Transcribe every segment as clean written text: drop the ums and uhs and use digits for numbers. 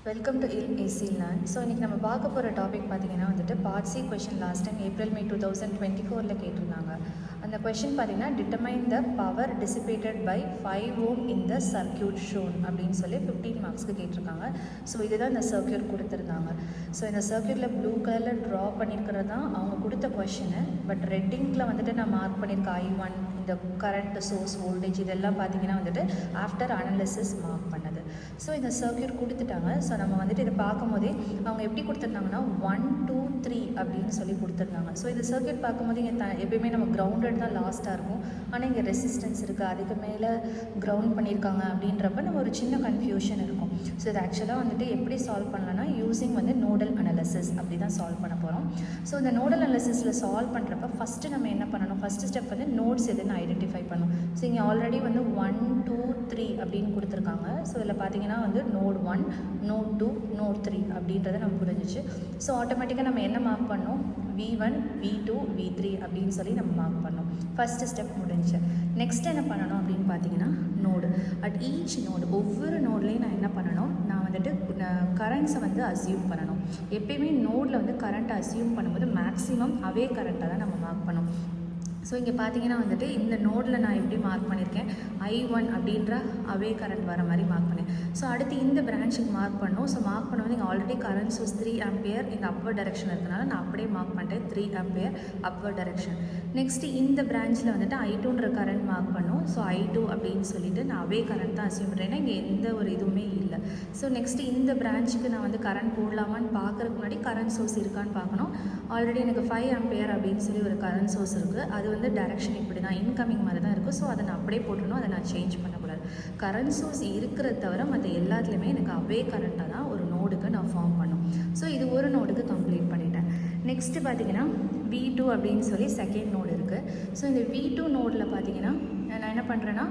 Welcome to AC Learn. So இன்றைக்கி நம்ம பார்க்க போகிற டாபிக் பார்த்திங்கன்னா வந்துட்டு part C question last time April May 2024 கேட்டிருந்தாங்க. அந்த கொஷின் பார்த்திங்கன்னா determine the power dissipated by 5 ohm in the circuit shown அப்படின்னு சொல்லி 15 மார்க்ஸ்க்கு கேட்டிருக்காங்க. ஸோ இதுதான் இந்த சர்க்யூட் கொடுத்துருந்தாங்க. ஸோ இந்த சர்க்யூட்டில் ப்ளூ கலரில் ட்ரா பண்ணியிருக்கிறது தான் அவங்க கொடுத்த கொஷினு. பட் ரெட்டிங்கில் வந்துட்டு நான் மார்க் பண்ணியிருக்கேன் I1, இந்த கரண்ட் சோர்ஸ் வோல்டேஜ் இதெல்லாம் பார்த்திங்கன்னா வந்துட்டு ஆஃப்டர் அனாலிசிஸ் மார்க் பண்ணது. ஸோ இந்த சர்க்யூட் கொடுத்துட்டாங்க. ஸோ நம்ம வந்துட்டு இதை பார்க்கும் போதே அவங்க எப்படி கொடுத்துருந்தாங்கன்னா 1 2 3 அப்படின்னு சொல்லி கொடுத்துருந்தாங்க. ஸோ இந்த சர்க்யூட் பார்க்கும்போது இங்கே எப்பயுமே நம்ம கிரவுண்டட் தான் லாஸ்ட்டாக இருக்கும். ஆனால் இங்கே ரெசிஸ்டன்ஸ் இருக்குது, அதுக்கு மேலே கிரவுண்ட் பண்ணியிருக்காங்க அப்படின்றப்ப நம்ம ஒரு சின்ன கன்ஃபியூஷன் இருக்கும். ஸோ இது ஆக்சுவலாக வந்துட்டு எப்படி சால்வ் பண்ணலாம்னா யூஸிங் வந்து நோடல் அனாலிசிஸ் அப்படி தான் சால்வ் பண்ண போகிறோம். ஸோ இந்த நோடல் அனாலிசிஸில் சால்வ் பண்ணுறப்ப ஃபஸ்ட்டு நம்ம என்ன பண்ணணும், ஃபஸ்ட்டு ஸ்டெப் வந்து நோட்ஸ் எதுன்னு ஐடென்டிஃபை பண்ணணும். ஸோ இங்கே ஆல்ரெடி வந்து 1 2 3 அப்படின்னு கொடுத்துருக்காங்க. ஸோ இதில் பார்த்தீங்கன்னா வந்து நோட் 1, நோட் 2, நோட் 3 அப்படின்றத நம்ம புரிஞ்சிச்சு. ஸோ ஆட்டோமேட்டிக்காக நம்ம என்ன மார்க் பண்ணோம், V1 V2 V3 அப்படின்னு சொல்லி நம்ம மார்க் பண்ணோம். ஃபஸ்ட்டு ஸ்டெப் முடிஞ்சு. நெக்ஸ்ட் என்ன பண்ணணும் அப்படின்னு பார்த்தீங்கன்னா நோடு. அட் ஈச் நோடு, ஒவ்வொரு நோட்லேயும் நான் என்ன பண்ணணும், நான் வந்துட்டு கரண்ட்ஸை வந்து அசியூம் பண்ணணும். எப்பயுமே நோடில் வந்து கரண்ட்டை அசியூம் பண்ணும்போது மேக்ஸிமம் அவே கரண்ட்டை தான் நம்ம மார்க் பண்ணணும். ஸோ இங்கே பார்த்தீங்கன்னா வந்துட்டு இந்த நோடில் நான் எப்படி மார்க் பண்ணியிருக்கேன், I1 அப்படின்ற அவே கரண்ட் வர மாதிரி மார்க் பண்ணேன். ஸோ அடுத்து இந்த பிரான்ச்சுக்கு மார்க் பண்ணணும். ஸோ மார்க் பண்ணும்போது இங்கே ஆல்ரெடி கரண்ட் சோர்ஸ் 3 ஆம்பியர் இந்த அப்பர் டைரெக்ஷன் இருக்கனால நான் அப்படியே மார்க் பண்ணிட்டேன் 3 ஆம்பியர் அப்பர் டைரெக்ஷன். நெக்ஸ்ட்டு இந்த பிரான்ச்சில் வந்துட்டு I2ன்ற கரண்ட் மார்க் பண்ணணும். ஸோ I2 அப்படின்னு சொல்லிட்டு நான் அவே கரண்ட் தான் அசியூம் பண்ணுறேன், இங்கே எந்த ஒரு இதுவுமே இல்லை. ஸோ நெக்ஸ்ட்டு இந்த பிரான்ச்சுக்கு நான் வந்து கரண்ட் போடலாமான்னு பார்க்குறதுக்கு முன்னாடி கரண்ட் சோர்ஸ் இருக்கான்னு பார்க்கணும். ஆல்ரெடி எனக்கு 5 ஆம்பியர் அப்படின்னு சொல்லி ஒரு கரண்ட் சோர்ஸ் இருக்குது. அது வந்து டைரக்ஷன் இப்படி தான் இன்கமிங் மாதிரி தான் இருக்கும். ஸோ அதை நான் அப்படியே போட்டணும், அதை நான் சேஞ்ச் பண்ணக்கூடாது. கரண்ட் சோர்ஸ் இருக்கிறத தவிர மற்ற எல்லாத்துலேயுமே எனக்கு அவே கரண்ட்டாக தான் ஒரு நோடுக்கு நான் ஃபார்ம் பண்ணும். ஸோ இது ஒரு நோடுக்கு கம்ப்ளீட் பண்ணிட்டேன். நெக்ஸ்ட்டு பார்த்தீங்கன்னா V2 அப்படின்னு சொல்லி செகண்ட் நோடு இருக்குது. ஸோ இந்த V2 நோடில் பார்த்தீங்கன்னா நான் என்ன பண்ணுறேன்னா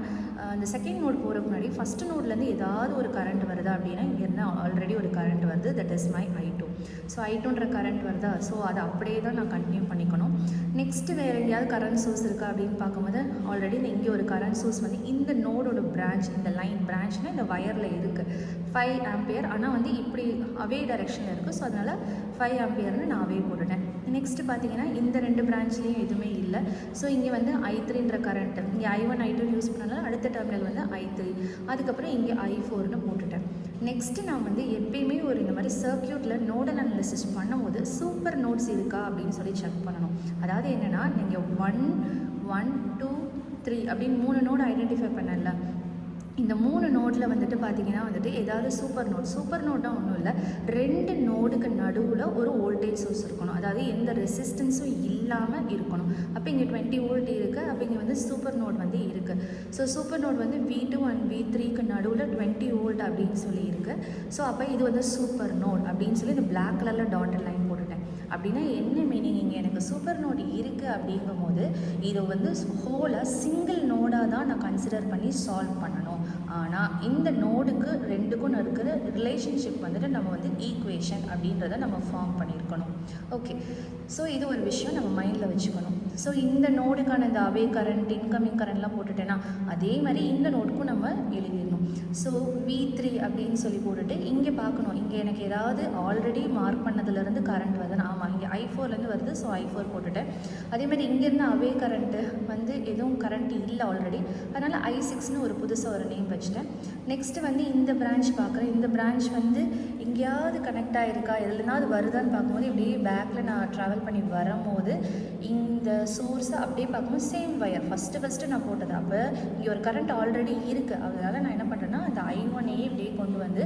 அந்த செகண்ட் நோட் போகிறதுக்கு முன்னாடி ஃபஸ்ட்டு நோட்லேருந்து ஏதாவது ஒரு கரண்ட் வருதா அப்படின்னா இங்கேருந்து ஆல்ரெடி ஒரு கரண்ட் வருது, that is my I2. So I2ன்ற கரண்ட் வருதா, ஸோ அதை அப்படியே தான் நான் கண்டினியூ பண்ணிக்கணும். நெக்ஸ்ட்டு வேறு எங்கேயாவது கரண்ட் சோர்ஸ் இருக்கா அப்படின்னு பார்க்கும்போது ஆல்ரெடி இங்கே ஒரு கரண்ட் சோர்ஸ் வந்து இந்த நோடோட பிரான்ச், இந்த லைன் பிரான்ச்னால் இந்த வயரில் இருக்குது 5 ஆம்பியர். ஆனால் வந்து இப்படி அவே டைரெக்ஷனில் இருக்குது. ஸோ அதனால் 5 ஆம்பியர்னு நான் அவே போட்டுட்டேன். நெக்ஸ்ட்டு பார்த்தீங்கன்னா இந்த ரெண்டு பிரான்ச்லேயும் எதுவுமே இல்லை. ஸோ இங்கே வந்து I3ன்ற கரண்ட், இங்கே I1 I2 யூஸ் பண்ணாலும் அடுத்த டெர்மினல் வந்து I3, அதுக்கப்புறம் இங்கே I4னு போட்டுட்டேன். நெக்ஸ்ட்டு நான் வந்து எப்பயுமே ஒரு இந்த மாதிரி சர்க்யூட்டில் நோடல் அனாலிசிஸ் பண்ணும்போது சூப்பர் நோட்ஸ் இருக்கா அப்படின்னு சொல்லி செக் பண்ணணும். அதாவது என்னென்னா நீங்கள் 1 1 2 3 அப்படின்னு 3 நோடு ஐடென்டிஃபை பண்ணல, இந்த 3 நோடில் வந்துட்டு பார்த்தீங்கன்னா வந்துட்டு ஏதாவது சூப்பர் நோட்னா ஒன்றும் இல்லை, 2 நோடுக்கு நடுவில் ஒரு வோல்டேஜ் சோர்ஸ் இருக்கணும். அதாவது எந்த ரெசிஸ்டன்ஸும் இல்லாமல் இருக்கணும். அப்போ இங்கே 20 வோல்ட் இருக்குது. அப்போ இங்கே வந்து சூப்பர் நோட் வந்து இருக்குது. ஸோ சூப்பர் நோட் வந்து V2 அண்ட் V3க்கு நடுவில் 20 வோல்ட் அப்படின்னு சொல்லி இருக்குது. ஸோ அப்போ இது வந்து சூப்பர் நோட் அப்படின்னு சொல்லி இந்த பிளாக் கலரில் டாட்டட் லைன் போட்டுட்டேன். அப்படின்னா என்ன மீனிங், இங்கே எனக்கு சூப்பர் நோட் இருக்குது அப்படிங்கும் போது இதை வந்து ஹோலாக சிங்கிள் நோடாக தான் நான் கன்சிடர் பண்ணி சால்வ் பண்ணணும். ஆனால் இந்த நோடுக்கு ரெண்டுக்கும் இருக்கிற ரிலேஷன்ஷிப் வந்துட்டு நம்ம வந்து ஈக்குவேஷன் அப்படின்றத நம்ம ஃபார்ம் பண்ணியிருக்கணும். ஓகே, ஸோ இது ஒரு விஷயம் நம்ம மைண்டில் வச்சுக்கணும். ஸோ இந்த நோடுக்கான இந்த அவே கரண்ட் இன்கமிங் கரண்ட்லாம் போட்டுட்டேன்னா அதே மாதிரி இந்த நோடுக்கும் நம்ம எழுதிடணும். ஸோ V3 அப்படின்னு சொல்லி போட்டுட்டு இங்கே பார்க்கணும், இங்கே எனக்கு ஏதாவது ஆல்ரெடி மார்க் பண்ணதுலேருந்து கரண்ட் வருது. ஆமாம், இங்கே I4லேருந்து வருது. ஸோ I4 போட்டுட்டேன். அதேமாதிரி இங்கேருந்து அவே கரண்ட்டு வந்து எதுவும் கரண்ட் இல்லை ஆல்ரெடி, அதனால் I6ன்னு ஒரு புதுசாக ஒரு நேம் வச்சுட்டேன். நெக்ஸ்ட்டு வந்து இந்த பிரான்ச் பார்க்குறேன். இந்த பிரான்ச் வந்து எங்கேயாவது கனெக்ட் ஆகிருக்கா, எதுலனாவது வருதான்னு பார்க்கும்போது இப்படியே பேக்கில் நான் ட்ராவல் பண்ணி வரும்போது இந்த சோர்ஸை அப்படியே பார்க்கும்போது சேம் வயர் ஃபஸ்ட்டு நான் போட்டது. அப்போ இங்கே ஒரு கரண்ட் ஆல்ரெடி இருக்குது. அதனால் நான் என்ன பண்ணுறேன்னா அந்த I1ஐயே இப்படியே கொண்டு வந்து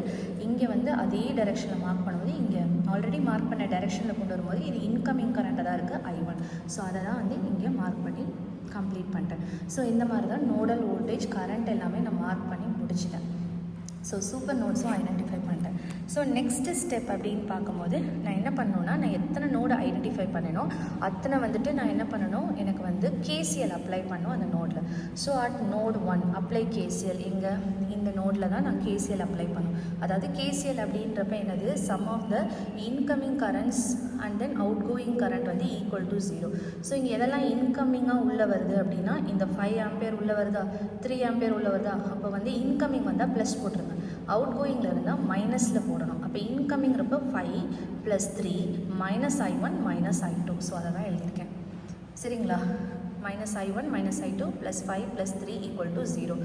இங்கே வந்து அதே டைரெக்ஷனில் மார்க் பண்ணும்போது இங்கே ஆல்ரெடி மார்க் பண்ண டைரெக்ஷனில் கொண்டு வரும்போது இது இன்கமிங் கரண்ட்டாக தான் இருக்குது I1. ஸோ அதை தான் வந்து இங்கே மார்க் பண்ணி கம்ப்ளீட் பண்ணிட்டேன். ஸோ இந்த மாதிரி தான் நோடல் வோல்டேஜ் கரண்ட் எல்லாமே நான் மார்க் பண்ணி முடிச்சிட்டேன். ஸோ சூப்பர் நோட்ஸும் ஐடென்டிஃபை பண்ணிட்டேன். ஸோ நெக்ஸ்ட்டு ஸ்டெப் அப்படின்னு பார்க்கும்போது நான் என்ன பண்ணணுன்னா, நான் எத்தனை நோடு ஐடென்டிஃபை பண்ணணும் அத்தனை வந்துட்டு நான் என்ன பண்ணணும், எனக்கு வந்து KCL அப்ளை பண்ணணும் அந்த நோடில். So at node 1 apply KCL, இங்கே இந்த நோடில் தான் நான் KCL அப்ளை பண்ணணும். அதாவது KCL அப்படின்றப்ப என்னது, sum of the incoming currents and then outgoing current வந்து ஈக்குவல் டு 0. ஸோ இங்கே எதெல்லாம் இன்கமிங்காக உள்ளே வருது அப்படின்னா இந்த 5 ஆம்பியர் உள்ளே வருதா, 3 ஆம்பியர் உள்ளே வருதா, அப்போ வந்து இன்கமிங் வந்தால் ப்ளஸ் போட்டுருங்க. அவுட் கோயிங்கில் இருந்தால் மைனஸில் போடணும். அப்போ இன்கமிங்கிறப்போ 5 + 3 -I1 -I2. ஸோ அதை தான் எழுதியிருக்கேன். சரிங்களா? -I1 -I2 + 5 + 3 = 0.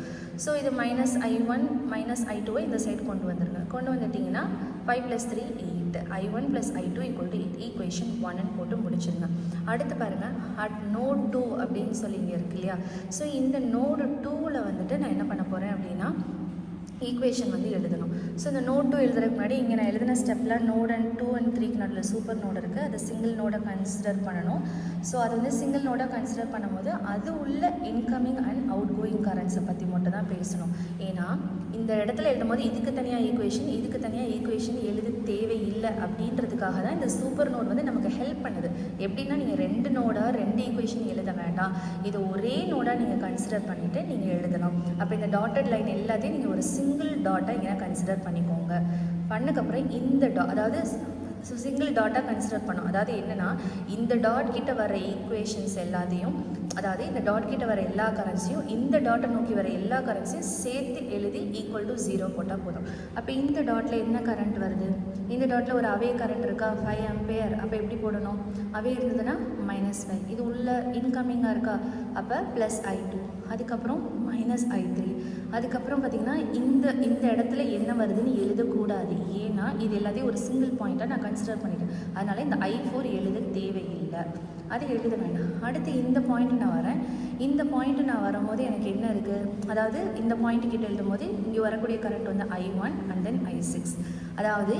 ஸோ இது -I1 -I2 இந்த சைடு கொண்டு வந்துடுங்க. கொண்டு வந்துட்டிங்கன்னா 5 + 3 8. I1 + I2 = 8. ஈக்குவேஷன் 1 போட்டு முடிச்சிருங்க. அடுத்து பாருங்கள், அட் நோட் 2 அப்படின்னு சொல்லி இங்கே இருக்கு இல்லையா? ஸோ இந்த நோடு 2ல் வந்துட்டு நான் என்ன பண்ண போகிறேன் அப்படின்னா ஈக்குவேஷன் வந்து எழுதணும். ஸோ இந்த நோட் 2 எழுதுறதுக்கு முன்னாடி இங்கே நான் எழுதின ஸ்டெப்பில் நோட் 2 and 3க்கு நடுவில் சூப்பர் நோடு இருக்குது. அது சிங்கிள் நோடை கன்சிடர் பண்ணணும். ஸோ அது வந்து சிங்கிள் நோடாக கன்சிடர் பண்ணும்போது அது உள்ள இன்கமிங் அண்ட் அவுட் கோயிங் கரண்ட்ஸை பற்றி மட்டும் தான் பேசணும். ஏன்னா இந்த இடத்துல எழுதும் போது இதுக்கு தனியாக ஈக்குவேஷன், இதுக்கு தனியாக ஈக்குவேஷன் எழுத தேவையில்லை அப்படின்றதுக்காக தான் இந்த சூப்பர் நோட் வந்து நமக்கு ஹெல்ப் பண்ணுது. எப்படின்னா நீங்கள் 2 நோடாக 2 ஈக்குவேஷன் எழுத வேண்டாம், இது ஒரே நோடாக நீங்கள் கன்சிடர் பண்ணிவிட்டு நீங்கள் எழுதணும். அப்போ இந்த டாட்டட் லைன் எல்லாத்தையும் நீங்கள் ஒரு சிங்கிள் டாட்டாக இங்கே கன்சிடர் பண்ணிக்கோங்க. பண்ணக்கப்புறம் இந்த அதாவது சிங்கிள் டாட்டாக கன்சிடர் பண்ணோம். அதாவது என்னென்னா இந்த டாட் கிட்ட வர ஈக்குவேஷன்ஸ் எல்லாத்தையும், அதாவது இந்த டாட் கிட்ட வர எல்லா கரன்ஸையும் இந்த டாட்டை நோக்கி வர எல்லா கரன்ஸையும் சேர்த்து எழுதி =0 போட்டால் போதும். அப்போ இந்த டாட்டில் என்ன கரண்ட் வருது? இந்த டாட்டில் ஒரு அவே கரண்ட் இருக்கா, 5 ஆம்பியர். அப்போ எப்படி போடணும்? அவே இருந்ததுன்னா -5. இது உள்ள இன்கமிங்காக இருக்கா, அப்போ +I2. அதுக்கப்புறம் -I3. அதுக்கப்புறம் பார்த்திங்கன்னா இந்த இடத்துல என்ன வருதுன்னு எழுதக்கூடாது. ஏன்னா இது எல்லாத்தையும் ஒரு சிங்கிள் பாயிண்ட்டாக நான் கன்சிடர் பண்ணிட்டேன். அதனால் இந்த I4 எழுத தேவையில்லை, அது எழுத வேண்டாம். அடுத்து இந்த பாயிண்ட் நான் வரேன். இந்த பாயிண்ட் நான் வரும்போது எனக்கு என்ன இருக்குது, அதாவது இந்த பாயிண்ட் கிட்ட எழுதும் போது இங்கே வரக்கூடிய கரண்ட் வந்து I1 and then I6. அதாவது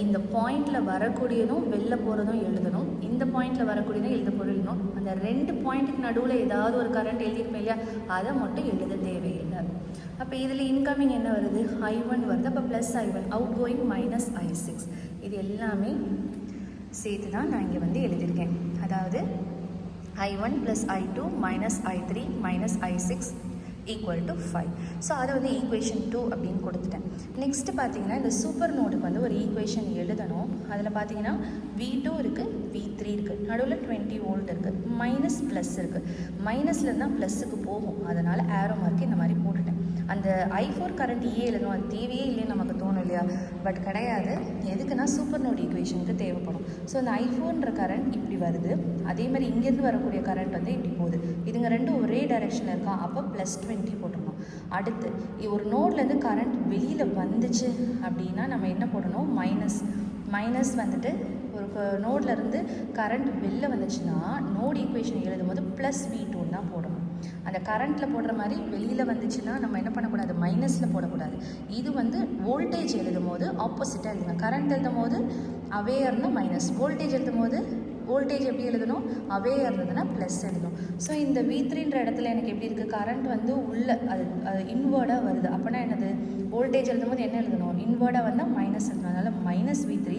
இந்த பாயிண்டில் வரக்கூடியதும் வெளில போகிறதும் எழுதணும், இந்த பாயிண்டில் வரக்கூடியதும் எழுதணும். அந்த 2 பாயிண்ட்டுக்கு நடுவில் ஏதாவது ஒரு கரண்ட் எழுதியிருப்பேன் இல்லையா, அதை மட்டும் எழுத தேவையில்லை. அப்போ இதில் இன்கமிங் என்ன வருது? I1 வருது. அப்போ +I1, அவுட் கோயிங் -I6. இது எல்லாமே சேர்த்து தான் நான் இங்கே வந்து எழுதியிருக்கேன். அதாவது I1 + I2 -I3 -I6 = 5. So அதை வந்து ஈக்குவேஷன் 2 அப்படின்னு கொடுத்துட்டேன். நெக்ஸ்ட்டு பார்த்தீங்கன்னா இந்த சூப்பர் நோடுக்கு வந்து ஒரு ஈக்குவேஷன் எழுதணும். அதில் பார்த்தீங்கன்னா V2 இருக்குது, V3 இருக்குது, நடுவில் 20 வோல்ட் இருக்குது, மைனஸ் இருக்குது. மைனஸில் இருந்தால் ப்ளஸ்ஸுக்கு போகும், அதனால் ஆரோ மார்க்கு இந்த மாதிரி போட்டுட்டேன். அந்த I4 கரண்ட் எழுதணும், அது தேவையே இல்லைன்னு நமக்கு தோணும் இல்லையா? பட் கிடையாது. எதுக்குன்னா சூப்பர் நோட் ஈக்குவேஷனுக்கு தேவைப்படும். ஸோ அந்த I4ன்ற கரண்ட் இப்படி வருது, அதே மாதிரி இங்கேருந்து வரக்கூடிய கரண்ட் வந்து இப்படி போகுது. இதுங்க ரெண்டும் ஒரே டைரெக்ஷனில் இருக்கா, அப்போ +20 போட்டுடணும். அடுத்து ஒரு நோட்லேருந்து கரண்ட் வெளியில் வந்துச்சு அப்படின்னா நம்ம என்ன போடணும்? மைனஸ் வந்துட்டு ஒரு நோட்லேருந்து கரண்ட் வெளில வந்துச்சுன்னா நோட் ஈக்குவேஷன் எழுதும் போது +V2 தான் போடணும். அந்த கரண்ட்டில் போடுற மாதிரி வெளியில் வந்துச்சுன்னா நம்ம என்ன பண்ணக்கூடாது? மைனஸில் போடக்கூடாது. இது வந்து வோல்டேஜ் எழுதும் போது ஆப்போசிட்டாக எழுதுங்க. கரண்ட் எழுதும் போது அவே இருந்தால் மைனஸ், வோல்டேஜ் எழுதும் போது வோல்டேஜ் எப்படி எழுதணும்? அவே இருந்ததுன்னா ப்ளஸ் எழுதணும். ஸோ இந்த V3ன்ற இடத்துல எனக்கு எப்படி இருக்குது? கரண்ட் வந்து உள்ள அது இன்வேர்டாக வருது. அப்போனா என்னது? வோல்டேஜ் எழுதும் போது என்ன எழுதணும்? இன்வேர்டாக வந்தால் மைனஸ் எழுதணும். அதனால் -V3.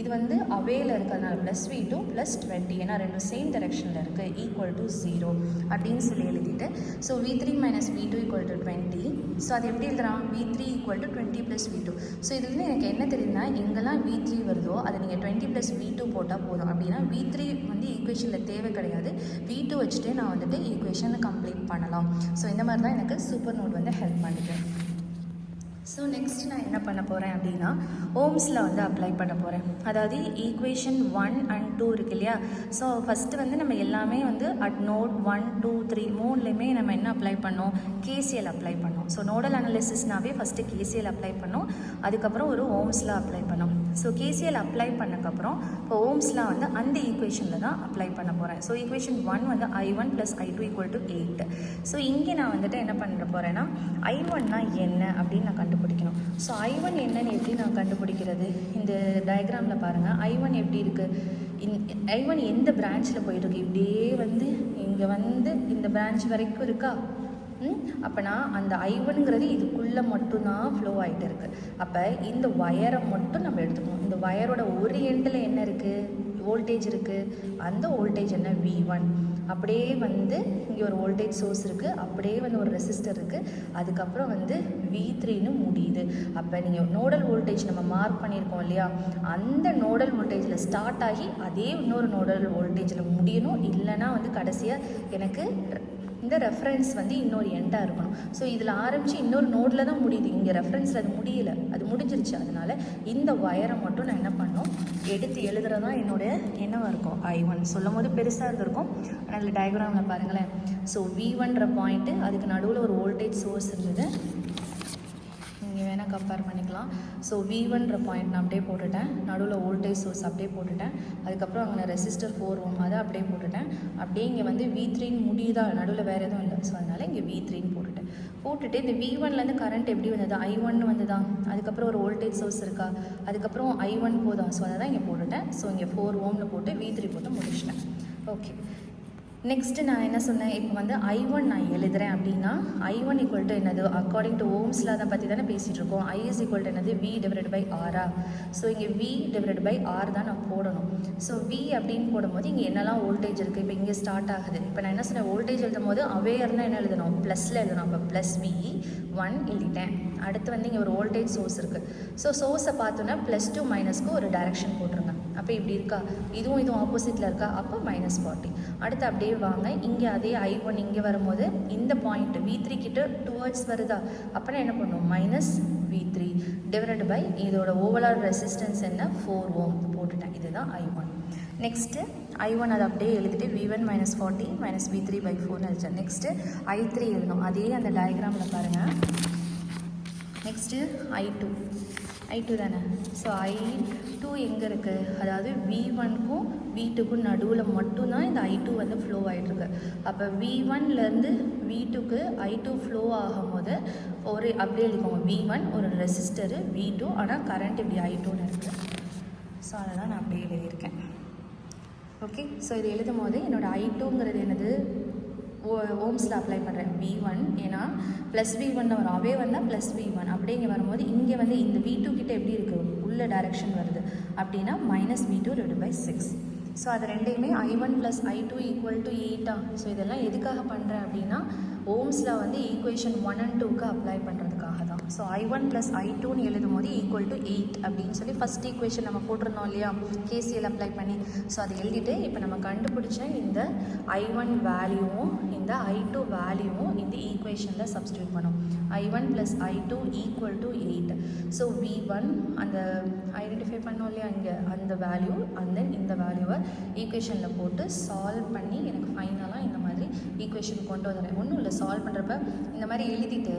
இது வந்து அவேல இருக்கிறதுனால +V2 +20. ஏன்னா ரெண்டும் சேம் டைரெக்ஷனில் இருக்குது, =0 அப்படின்னு சொல்லி எழுதிட்டு, ஸோ V3 - V2 = 20. ஸோ அது எப்படி எழுதுறான்? V3 = 20 + V2. ஸோ இதுலேருந்து எனக்கு என்ன தெரியுதுன்னா, எங்கெல்லாம் V3 வருதோ அதை நீங்கள் 20 + V2 போட்டால் போதும். அப்படின்னா V3 வந்து ஈக்குவேஷனில் தேவை கிடையாது. V2 வச்சுட்டு நான் வந்துட்டு ஈக்குவேஷனை கம்ப்ளீட் பண்ணலாம். ஸோ இந்த மாதிரி தான் எனக்கு சூப்பர் நோட் வந்து ஹெல்ப் பண்ணுது. ஸோ நெக்ஸ்ட் நான் என்ன பண்ண போகிறேன் அப்படின்னா ஓம்ஸில் வந்து அப்ளை பண்ண போகிறேன். அதாவது ஈக்குவேஷன் 1 and 2 இருக்கு இல்லையா? ஸோ ஃபஸ்ட்டு வந்து நம்ம எல்லாமே வந்து அட் நோட் 1, 2, 3 மூணுலேயுமே நம்ம என்ன அப்ளை பண்ணோம்? KCL அப்ளை பண்ணோம். ஸோ நோடல் அனாலிசிஸ்னாவே ஃபஸ்ட்டு KCL அப்ளை பண்ணோம், அதுக்கப்புறம் ஒரு ஓம்ஸில் அப்ளை பண்ணோம். ஸோ KCL அப்ளை பண்ணக்கப்புறம் இப்போ ஓம்ஸில் வந்து அந்த ஈக்குவேஷனில் தான் அப்ளை பண்ண போகிறேன். ஸோ ஈக்குவேஷன் 1 வந்து I1 + I2 = 8. ஸோ இங்கே நான் வந்துட்டு என்ன பண்ண போகிறேன்னா I1னா என்ன அப்படின்னு நான் கண்டுபிடிக்கணும். ஸோ I1 என்னன்னு எப்படி நான் கண்டுபிடிக்கிறது? இந்த டயக்ராமில் பாருங்கள், I1 எப்படி இருக்குது? I1 எந்த பிரான்ச்சில் போயிட்டுருக்கு? இப்படியே வந்து இங்கே வந்து இந்த பிரான்ச் வரைக்கும் இருக்கா? அப்போனா அந்த I1ங்கிறது இதுக்குள்ளே மட்டும்தான் ஃப்ளோ ஆகிட்டு இருக்குது. அப்போ இந்த ஒயரை மட்டும் நம்ம எடுத்துக்கணும். இந்த ஒயரோட ஒரு எண்டில் என்ன இருக்குது? வோல்டேஜ் இருக்குது. அந்த வோல்டேஜ் என்ன? V1. அப்படியே வந்து இங்கே ஒரு வோல்டேஜ் சோர்ஸ் இருக்குது, அப்படியே வந்து ஒரு ரெசிஸ்டர் இருக்குது, அதுக்கப்புறம் வந்து V3ன்னு முடியுது. அப்போ நீங்கள் நோடல் வோல்டேஜ் நம்ம மார்க் பண்ணியிருக்கோம் இல்லையா, அந்த நோடல் வோல்டேஜில் ஸ்டார்ட் ஆகி அதே இன்னொரு நோடல் வோல்டேஜில் முடியணும். இல்லைனா வந்து கடைசியாக எனக்கு இந்த ரெஃபரன்ஸ் வந்து இன்னொரு எண்டாக இருக்கணும். ஸோ இதில் ஆரம்பித்து இன்னொரு நோடில் தான் முடியுது, இங்கே ரெஃபரன்ஸில் அது முடியல, அது முடிஞ்சிருச்சு. அதனால் இந்த ஒயரை மட்டும் நான் என்ன பண்ணணும், எடுத்து எழுதுறதா என்னுடைய என்னவாக இருக்கும், I1 சொல்லும் போது பெருசாக இருந்திருக்கும். ஆனால் அதில் டயக்ராமில் பாருங்களேன். ஸோ V1ன்ற பாயிண்ட்டு, அதுக்கு நடுவில் ஒரு வோல்டேஜ் சோர்ஸ் இருந்தது, நீங்கள் வேணால் கம்பேர் பண்ணிக்கலாம். ஸோ V1ன்ற பாயிண்ட் நான் அப்படியே போட்டுட்டேன், நடுவில் வோல்டேஜ் சோர்ஸ் அப்படியே போட்டுட்டேன், அதுக்கப்புறம் அங்கே ரெசிஸ்டர் 4 Ω அதை அப்படியே போட்டுட்டேன். அப்படியே இங்கே வந்து V3 முடியுதா, நடுவில் வேறு எதுவும் இல்லை. ஸோ அதனால் இங்கே V3 போட்டுட்டு இந்த V1லேருந்து கரண்ட் எப்படி வந்தது, I1 வந்து தான், அதுக்கப்புறம் ஒரு வோல்டேஜ் சோர்ஸ் இருக்கா, அதுக்கப்புறம் I1 போதும். ஸோ அதை தான் இங்கே போட்டுட்டேன். ஸோ இங்கே 4 Ω போட்டு V3 போட்டு முடிச்சிட்டேன். ஓகே, நெக்ஸ்ட்டு நான் என்ன சொன்னேன், இப்போ வந்து I1 நான் எழுதுகிறேன் அப்படின்னா I1 ஈக்குவல் டு என்னது, அக்கார்டிங் டு ஓம்ஸில் அதை பற்றி தானே பேசிகிட்டு இருக்கோம். I இஸ் ஈக்குவல் டு என்னது, V டிவைடட் பை ஆரா. ஸோ இங்கே V டிவைடட் பை ஆர் தான் நான் போடணும். ஸோ V அப்படின்னு போடும்போது இங்கே என்னெல்லாம் வோல்டேஜ் இருக்குது, இப்போ இங்கே ஸ்டார்ட் ஆகுது. இப்போ நான் என்ன சொன்னேன், வோல்டேஜ் எழுதும் போது அவேர்னால் என்ன எழுதணும், ப்ளஸில் எழுதணும். அப்போ ப்ளஸ் V1 எழுதிட்டேன். அடுத்து வந்து இங்கே ஒரு வோல்டேஜ் சோர்ஸ் இருக்குது. ஸோ சோர்ஸை பார்த்தோன்னா +2 மைனஸ்க்கு ஒரு டைரக்ஷன் போட்டுருங்க. அப்போ இப்படி இருக்கா, இதுவும் ஆப்போசிட்டில் இருக்கா, அப்போ -40. அடுத்து அப்படியே வாங்க, இங்கே அதே I1 இங்கே வரும்போது இந்த பாயிண்ட் V3 கிட்ட டுவர்ட்ஸ் வருதா, அப்போ நான் என்ன பண்ணுவோம், -V3 டிவைடட் பை இதோட ஓவரால் ரெசிஸ்டன்ஸ் என்ன 4 Ω போட்டுட்டேன். இதுதான் I1. நெக்ஸ்ட்டு I1 அதை அப்படியே எழுதிட்டு V1 -40 -V3/4 எழுதிட்டேன். நெக்ஸ்ட்டு I3 எழுதணும், அதே அந்த டயக்ராமில் பாருங்கள். நெக்ஸ்ட்டு I2 தானே. ஸோ I2 எங்கே இருக்குது, அதாவது V1க்கும் V2க்கும் நடுவில் மட்டும்தான் இந்த I2 வந்து ஃப்ளோ ஆகிட்டுருக்கு. அப்போ V1லேருந்து V2க்கு I2 ஃப்ளோ ஆகும்போது ஒரு அப்படியே எழுதிக்கோங்க, V1 ஒரு ரெசிஸ்டரு, V2 ஆனால் கரண்ட் இப்படி I2ன்னு இருக்குது. ஸோ அதை தான் நான் அப்படியே எழுதியிருக்கேன். ஓகே, ஸோ இது எழுதும் போது என்னோடய I2ங்கிறது என்னது, ஓம்ஸில் அப்ளை பண்ணுறேன் V1, ஏன்னா +V1 தான் வரும், அவே வந்தால் +V1. அப்படியே இங்கே வரும்போது இங்கே வந்து இந்த V2 கிட்ட எப்படி இருக்குது, உள்ள டைரக்ஷன் வருது அப்படின்னா -V2 / 6. ஸோ அது ரெண்டையுமே I1 + I2 = 8. ஸோ இதெல்லாம் எதுக்காக பண்ணுறேன் அப்படின்னா ஓம்ஸில் வந்து ஈக்குவேஷன் 1 and 2க்கு அப்ளை பண்ணுறதுக்காக தான். ஸோ I1 + I2ன்னு எழுதும் போது = 8 அப்படின்னு சொல்லி ஃபஸ்ட் ஈக்குவேஷன் நம்ம போட்டிருந்தோம் இல்லையா, KCL அப்ளை பண்ணி. ஸோ அதை எழுதிட்டு இப்போ நம்ம கண்டுபிடிச்ச இந்த I1 வேல்யூவும் இந்த I2 வேல்யூவும் இந்த ஈக்குவேஷனில் சப்ஸ்டியூட் பண்ணோம். I1 + I2 = 8. ஸோ V1 அந்த ஐடென்டிஃபை பண்ணோம் இல்லையா, இங்கே அந்த வேல்யூ அண்ட் தென் இந்த வேல்யூவை ஈக்குவேஷனில் போட்டு சால்வ் பண்ணி எனக்கு ஃபைனலாக இந்த மாதிரி ஈக்குவேஷன் கொண்டு வந்துடுறேன். ஒன்றும் இல்லை, சால்வ் பண்ணுறப்ப இந்த மாதிரி எழுதிட்டு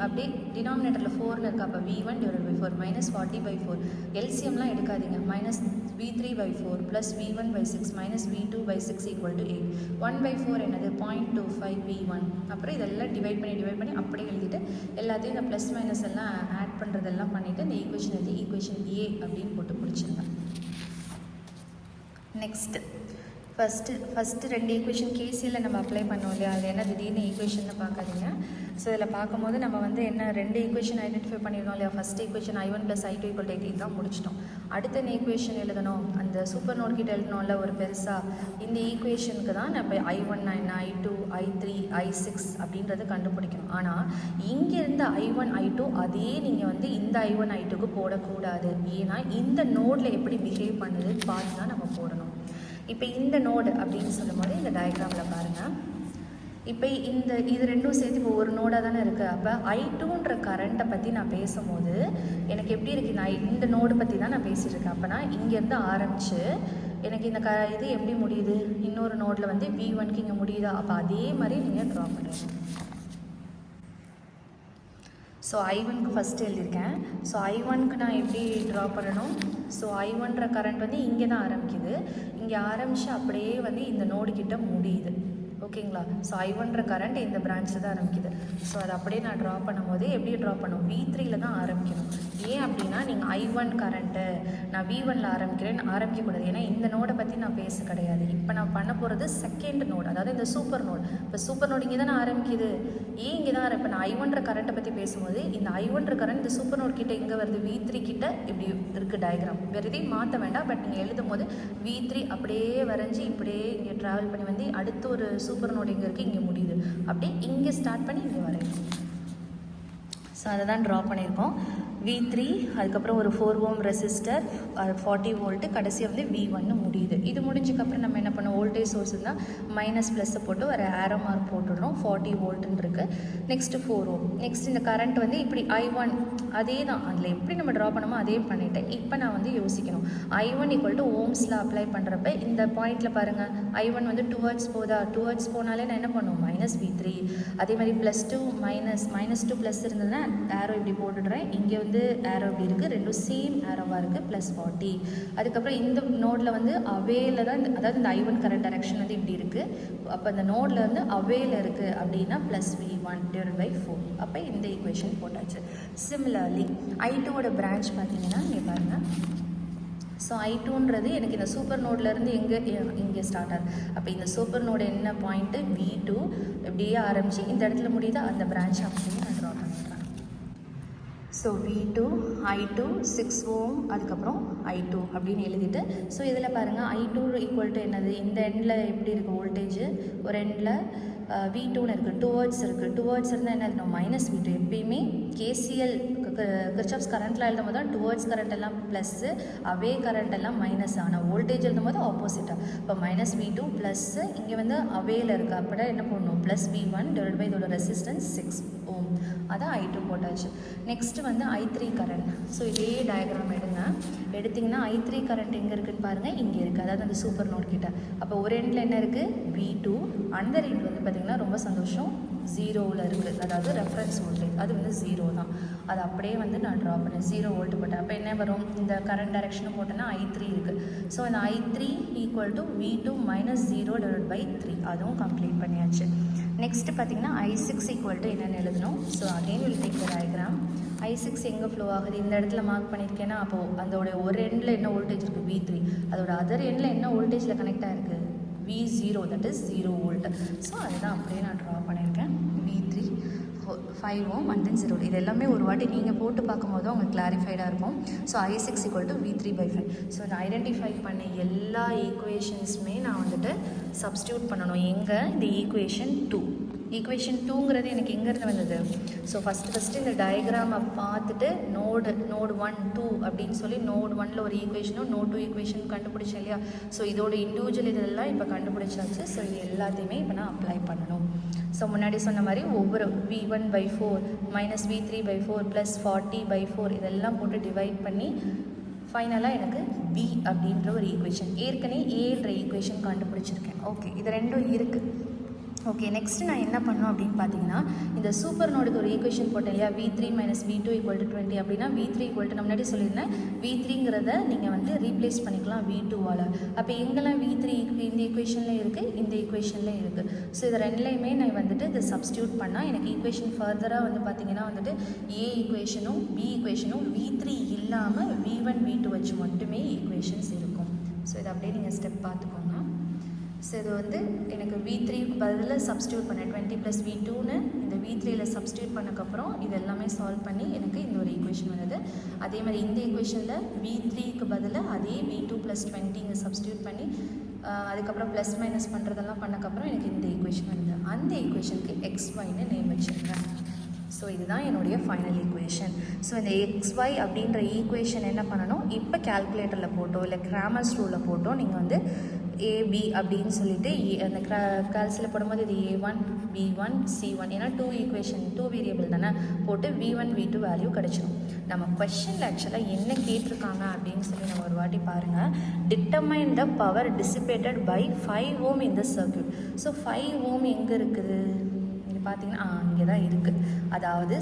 அப்படியே டினாமினேட்டரில் 4ன்னு இருக்கா, அப்போ V1 / 4 -40/4. எல்சிஎம்லாம் எடுக்காதீங்க. -V3/4 + V1/6 -V2/6 = 8. 1/4 என்னது 0.25 V1. அப்புறம் இதெல்லாம் டிவைட் பண்ணி அப்படியே எழுதிட்டு எல்லாத்தையும் இந்த ப்ளஸ் மைனஸ் எல்லாம் ஆட் பண்ணுறதெல்லாம் பண்ணிவிட்டு இந்த ஈக்குவேஷன் எழுதி ஈக்குவேஷன் A அப்படின்னு போட்டு பிடிச்சிருங்க. நெக்ஸ்ட்டு ஃபஸ்ட்டு 2 ஈக்குவேஷன் KCL நம்ம அப்ளை பண்ணோம் இல்லையா, அது என்ன திடீர்னு ஈக்குவேஷன் பார்க்காதீங்க. ஸோ இதில் பார்க்கும்போது நம்ம வந்து என்ன 2 ஈக்குவேஷன் ஐடென்டிஃபை பண்ணியிருந்தோம் இல்லையா. ஃபஸ்ட் ஈக்குவேஷன் I1 + I2 = 8 தான் முடிச்சிட்டோம். அடுத்த ஈக்குவேஷன் எழுதணும், அந்த சூப்பர் நோட் கிட்ட எழுதணும்ல ஒரு பெருசாக. இந்த ஈக்குவேஷனுக்கு தான் நம்ம I1 என்ன, I2 I3 I6 அப்படின்றத கண்டுபிடிக்கணும். ஆனால் இங்கேருந்து I1 I2 அதே நீங்கள் வந்து இந்த I1 I2க்கு போடக்கூடாது. ஏன்னா இந்த நோடில் எப்படி பிஹேவ் பண்ணுதுன்னு பார்த்து தான் நம்ம போடணும். இப்போ இந்த நோடு அப்படின்னு சொல்லும் போது இந்த டயக்ராமில் பாருங்கள். இப்போ இது ரெண்டும் சேர்த்து இப்போ ஒரு நோடாக தானே இருக்குது. அப்போ I2ன்ற கரண்ட்டை பற்றி நான் பேசும்போது எனக்கு எப்படி இருக்குது, நான் இந்த நோடு பற்றி தான் நான் பேசிகிட்டு இருக்கேன். அப்போனா இங்கேருந்து ஆரம்பித்து எனக்கு இந்த இது எப்படி முடியுது, இன்னொரு நோடில் வந்து V1க்கு இங்கே முடியுதா, அப்போ அதே மாதிரி நீங்கள் ட்ரா பண்ணுறீங்க. ஸோ I1க்கு ஃபஸ்ட்டு எழுதியிருக்கேன். ஸோ I1க்கு நான் எப்படி ட்ரா பண்ணணும், ஸோ I1ன்ற கரண்ட் வந்து இங்கே தான் ஆரம்பிக்குது, இங்கே ஆரம்பித்து அப்படியே வந்து இந்த நோடு கிட்ட முடியுது. ஓகேங்களா. ஸோ I1ன்ற கரண்ட் இந்த பிரான்ச்சில் தான் ஆரம்பிக்குது. ஸோ அதை அப்படியே நான் ட்ரா பண்ணும்போது எப்படி ட்ரா பண்ணும், V3யில் தான் ஆரம்பிக்கணும். ஏன் அப்படின்னா நீங்கள் I1 கரண்ட்டு நான் V1ல் ஆரம்பிக்கக்கூடாது. ஏன்னா இந்த நோடை பற்றி நான் பேச கிடையாது. இப்போ நான் பண்ண போகிறது செகண்ட் நோடு, அதாவது இந்த சூப்பர் நோடு. இப்போ சூப்பர் நோடு இங்கே தான் ஆரம்பிக்குது. ஏன் இங்கே தான் இப்போ நான் I1ன்ற கரண்ட்டை பற்றி பேசும்போது இந்த I1ன்ற கரண்ட் இந்த சூப்பர் நோட் கிட்ட இங்கே வருது, V3 கிட்ட இப்படி இருக்குது டயக்ராம். வேறு எதையும் மாற்ற வேண்டாம். பட் நீங்கள் எழுதும் போது V3 அப்படியே வரைஞ்சி இப்படியே இங்கே ட்ராவல் பண்ணி வந்து அடுத்து ஒரு சூப்பர் நோடு இங்கே இருக்குது, இங்கே முடியுது. அப்படியே இங்கே ஸ்டார்ட் பண்ணி இங்கே வரையும். ஸோ அதை தான் ட்ரா பண்ணியிருக்கோம். V3 அதுக்கப்புறம் ஒரு 4 ஓம் ரெசிஸ்டர் 40 வோல்ட்டு கடைசியாக வந்து V1 முடியுது. இது முடிஞ்சதுக்கப்புறம் நம்ம என்ன பண்ணோம், வோல்டேஜ் சோர்ஸ் இருந்தால் மைனஸ் ப்ளஸ்ஸை போட்டு ஒரு ஏரோ மார்க் போட்டுடுறோம். 40 வோல்ட்டுன்னு இருக்குது. நெக்ஸ்ட்டு 4 ஓம். நெக்ஸ்ட் இந்த கரண்ட் வந்து இப்படி I1 அதே தான், அதில் எப்படி நம்ம ட்ரா பண்ணமோ அதே பண்ணிவிட்டு இப்போ நான் வந்து யோசிக்கணும். I1 ஈக்குவல் டு ஓம்ஸில் அப்ளை பண்ணுறப்ப இந்த பாயிண்டில் பாருங்கள், I1 வந்து டுவர்ட்ஸ் போதா, டுவர்ட்ஸ் போனாலே நான் என்ன பண்ணுவோம், மைனஸ் V3. அதே மாதிரி +2 -2 ப்ளஸ் இருந்ததுன்னா ஏரோ இப்படி போட்டுடுறேன். இங்கே வந்து ஏரோ இப்படி இருக்குது, ரெண்டும் சேம் ஏரோவாக இருக்குது, +40. அதுக்கப்புறம் இந்த நோடில் வந்து அவேல தான், அதாவது இந்த I1 கரண்ட் டைரக்ஷன் வந்து இப்படி இருக்குது. அப்போ அந்த நோடில் வந்து அவேல இருக்குது அப்படின்னா +V1 / 4. அப்போ இந்த ஈக்குவேஷன் போட்டாச்சு. சிமிலர்லி I2ஓட பிரான்ச் பார்த்தீங்கன்னா இங்கே பாருங்கள். ஸோ I2ன்றது எனக்கு இந்த சூப்பர் நோட்லேருந்து இங்கே ஸ்டார்ட் ஆகுது. அப்போ இந்த சூப்பர் நோடு என்ன பாயிண்ட்டு, V2 இப்படியே ஆரம்பித்து இந்த இடத்துல முடியுதா, அந்த பிரான்ச் அப்படின்னு நான் ட்ரா பண்ணிடுறேன். ஸோ V2 I2 6 ஓம் அதுக்கப்புறம் I2 அப்படின்னு எழுதிட்டு, ஸோ இதில் பாருங்கள் I2 ஈக்குவல் டு என்னது, இந்த எண்டில் எப்படி இருக்குது வோல்டேஜ், ஒரு எண்டில் V2ன்னு இருக்குது, டுவர்ட்ஸ் இருக்குது. டுவர்ட்ஸ் இருந்தால் என்ன இருக்கணும், -V2. எப்பயுமே KCL கிர்ச்சாஃப்ஸ் கரண்ட்டில் எழுதும் போது தான் டுவர்ட்ஸ் கரண்ட் எல்லாம் ப்ளஸ்ஸு, அவே கரண்ட் எல்லாம் மைனஸ். ஆனால் வோல்டேஜ் எழுதும் போது ஆப்போசிட்டாக. இப்போ -V2 ப்ளஸ்ஸு, இங்கே வந்து அவேல இருக்குது. அப்படின்னா என்ன பண்ணணும், +V1 / இதோட ரெசிஸ்டன்ஸ் 6 ஓம். அதான் I2 போட்டாச்சு. நெக்ஸ்ட்டு வந்து I3 கரண்ட். ஸோ இதே டயக்ராம் எடுத்திங்கன்னா I3 கரண்ட் எங்கே இருக்குதுன்னு பாருங்கள், இங்கே இருக்குது. அதாவது அந்த சூப்பர் நோட் கிட்ட. அப்போ ஒரு எண்டில் என்ன இருக்குது, V2. அந்த எண்ட் வந்து பார்த்திங்கன்னா ரொம்ப சந்தோஷம், 0வில் இருக்குது. அதாவது ரெஃபரன்ஸ் வோல்டேஜ் அது வந்து 0 தான். அது அப்படியே வந்து நான் ட்ரா பண்ணேன், 0 வோல்ட் போட்டேன். அப்போ என்ன வரும், இந்த கரண்ட் டைரக்ஷனை போட்டேன்னா I3 இருக்குது. ஸோ இந்த I3 ஈக்குவல் டு V2 -0 / 3. அதுவும் கம்ப்ளீட் பண்ணியாச்சு. நெக்ஸ்ட்டு பார்த்திங்கன்னா I6 ஈக்குவல் டு என்னென்னு எழுதணும். So again will take the diagram. I6 எங்கே ஃப்ளோ ஆகுது, இந்த இடத்துல மார்க் பண்ணியிருக்கேன்னா, அப்போது அதோட ஒரு எண்டில் என்ன வோல்டேஜ் இருக்குது, V3. அதோட அதர் எண்டில் என்ன வோல்டேஜில் கனெக்ட் ஆகிருக்கு, V0, that is 0 volt. So அதுதான் அப்படியே நான் ட்ரா பண்ணியிருக்கேன். V3 5 Om and then 0. இது எல்லாமே ஒரு வாட்டி நீங்கள் போட்டு பார்க்கும்போது உங்களுக்கு கிளாரிஃபைடாக இருக்கும். So I6 equal to V3/5. So இதை ஐடென்டிஃபை பண்ண எல்லா ஈக்குவேஷன்ஸுமே நான் வந்துட்டு சப்ஸ்டியூட் பண்ணணும். எங்கே, இந்த ஈக்குவேஷன் 2. ஈக்குவேஷன் 2ங்கிறது எனக்கு எங்கேருந்து வந்தது, ஸோ ஃபஸ்ட்டு இந்த டயக்ராமை பார்த்துட்டு நோடு 1 2 அப்படின்னு சொல்லி நோடு 1ல் ஒரு ஈக்குவேஷனும் நோடு 2 ஈக்குவேஷன் கண்டுபிடிச்சேன் இல்லையா. ஸோ இதோட இண்டிவிஜுவல் இதெல்லாம் இப்போ கண்டுபிடிச்சாச்சு. ஸோ இது எல்லாத்தையுமே இப்போ நான் அப்ளை பண்ணணும். ஸோ முன்னாடி சொன்ன மாதிரி ஒவ்வொரு V1/4 -V3/4 +40/4 இதெல்லாம் போட்டு டிவைட் பண்ணி ஃபைனலாக எனக்கு B அப்படின்ற ஒரு ஈக்குவேஷன், ஏற்கனவே Aன்ற ஈக்குவேஷன் கண்டுபிடிச்சிருக்கேன். ஓகே, இது ரெண்டும் இருக்குது. ஓகே, நெக்ஸ்ட்டு நான் என்ன பண்ணணும் அப்படின்னு பார்த்தீங்கன்னா, இந்த சூப்பர் நோடுக்கு ஒரு ஈக்குவேஷன் போட்டேன் இல்லையா, V3 - V2 = 20. அப்படின்னா V3 = நான் முன்னாடி சொல்லியிருந்தேன், V3ங்கிறத நீங்கள் வந்து ரீப்ளேஸ் பண்ணிக்கலாம் V2வால். அப்போ எங்கெல்லாம் V3 இந்த ஈக்குவேஷனில் இருக்குது, இந்த ஈக்குவேஷனில் இருக்குது. ஸோ இது ரெண்டுலேயுமே நான் வந்துட்டு இதை சப்ஸ்டியூட் பண்ணால் எனக்கு ஈக்குவேஷன் ஃபர்தராக வந்து பார்த்திங்கன்னா வந்துட்டு A ஈக்குவேஷனும் B ஈக்குவேஷனும் V3 இல்லாமல் V1 V2 வச்சு மட்டுமே ஈக்குவேஷன்ஸ் இருக்கும். ஸோ இதை அப்படியே நீங்கள் ஸ்டெப் பார்த்துக்கோங்க. ஸோ இது வந்து எனக்கு V3க்கு பதில் சப்ஸ்டியூட் பண்ணேன், 20 + V2ன்னு இந்த V3யில் சப்ஸ்டியூட் பண்ணக்கப்புறம் இது எல்லாமே சால்வ் பண்ணி எனக்கு இந்த ஒரு ஈக்குவேஷன் வருது. அதே மாதிரி இந்த ஈக்குவேஷனில் V3க்கு பதில் அதே V2 + 20 இங்கே சப்ஸ்டியூட் பண்ணி அதுக்கப்புறம் ப்ளஸ் மைனஸ் பண்ணுறதெல்லாம் பண்ணக்கப்புறம் எனக்கு இந்த ஈக்குவேஷன் வருது. அந்த ஈக்குவேஷனுக்கு XYன்னு நேம் வச்சுருக்கேன். ஸோ இதுதான் என்னுடைய ஃபைனல் ஈக்குவேஷன். ஸோ இந்த XY அப்படின்ற ஈக்குவேஷன் என்ன பண்ணணும், இப்போ கேல்குலேட்டரில் போட்டோ இல்லை கிராமர்ஸ் ரூலில் போட்டோ நீங்கள் வந்து AB அப்படின்னு சொல்லிட்டு அந்த கால்சியில் போடும்போது இது A1 B1 C1, ஏன்னா 2 ஈக்குவேஷன் 2 வேரியபிள் தானே, போட்டு V1 V2 வேல்யூ கிடச்சிடும். நம்ம கொஷனில் ஆக்சுவலாக என்ன கேட்டிருக்காங்க அப்படின்னு சொல்லி நம்ம ஒரு வாட்டி பாருங்கள். Determine the power dissipated by 5 ohm in the circuit. So 5 ohm எங்கே இருக்குது, இங்கே பார்த்தீங்கன்னா இங்கே தான் இருக்குது. அதாவது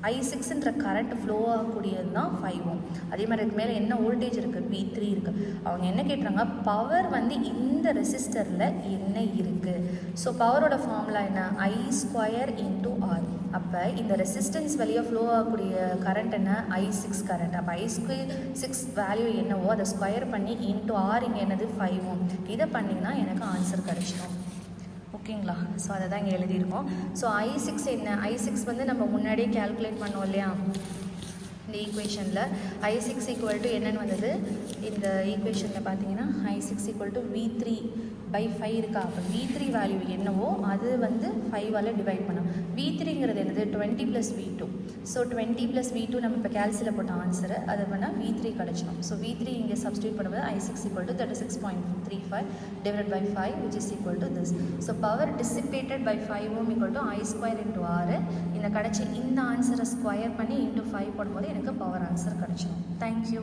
I6ன்ற கரண்ட் ஃப்ளோ ஆகக்கூடியது தான் 5 ஓம். அதே மாதிரி இதுக்கு மேலே என்ன வோல்டேஜ் இருக்குது, V3 இருக்குது. அவங்க என்ன கேட்டுறாங்க, பவர் வந்து இந்த ரெசிஸ்டரில் என்ன இருக்குது. ஸோ பவரோட ஃபார்முலா என்ன, I² × R. அப்போ இந்த ரெசிஸ்டன்ஸ் வழியாக ஃப்ளோ ஆகக்கூடிய கரண்ட் என்ன, I6 கரண்ட். அப்போ I6 வேல்யூ என்னவோ அதை ஸ்கொயர் பண்ணி × R, இங்கே என்னது 5 ஓம். இதை பண்ணிங்கன்னா எனக்கு ஆன்சர் கிடச்சிடும். ஓகேங்களா. ஸோ அதை தான் இங்கே எழுதியிருக்கோம். ஸோ I6 என்ன, I6 வந்து நம்ம முன்னாடியே கேல்குலேட் பண்ணோம் இல்லையா. இந்த ஈக்குவேஷனில் I6 ஈக்குவல் டு என்னன்னு வந்தது, இந்த ஈக்குவேஷனில் பார்த்தீங்கன்னா I6 ஈக்குவல் டு V3/5 இருக்கா. அப்போ V3 வேல்யூ என்னவோ அது வந்து 5ஆல் டிவைட் பண்ணோம். V3ங்கிறது என்னது 20 + V2. ஸோ 20 + V2 நம்ம இப்போ கேல்சியில் போட்ட ஆன்சரு அதை பண்ணால் V3 கிடச்சிடும். ஸோ V3 இங்கே சப்ஸ்டியூட் பண்ணும்போது I6 equal to 36.35 divided by 5 which is equal to this. So power dissipated by 5 ohm equal to I² into R. இந்த கிடச்சி இந்த ஆன்சரை ஸ்கொயர் பண்ணி இன்ட்டு 5 போடும்போது எனக்கு பவர் ஆன்சர் கிடச்சிடும். தேங்க்யூ.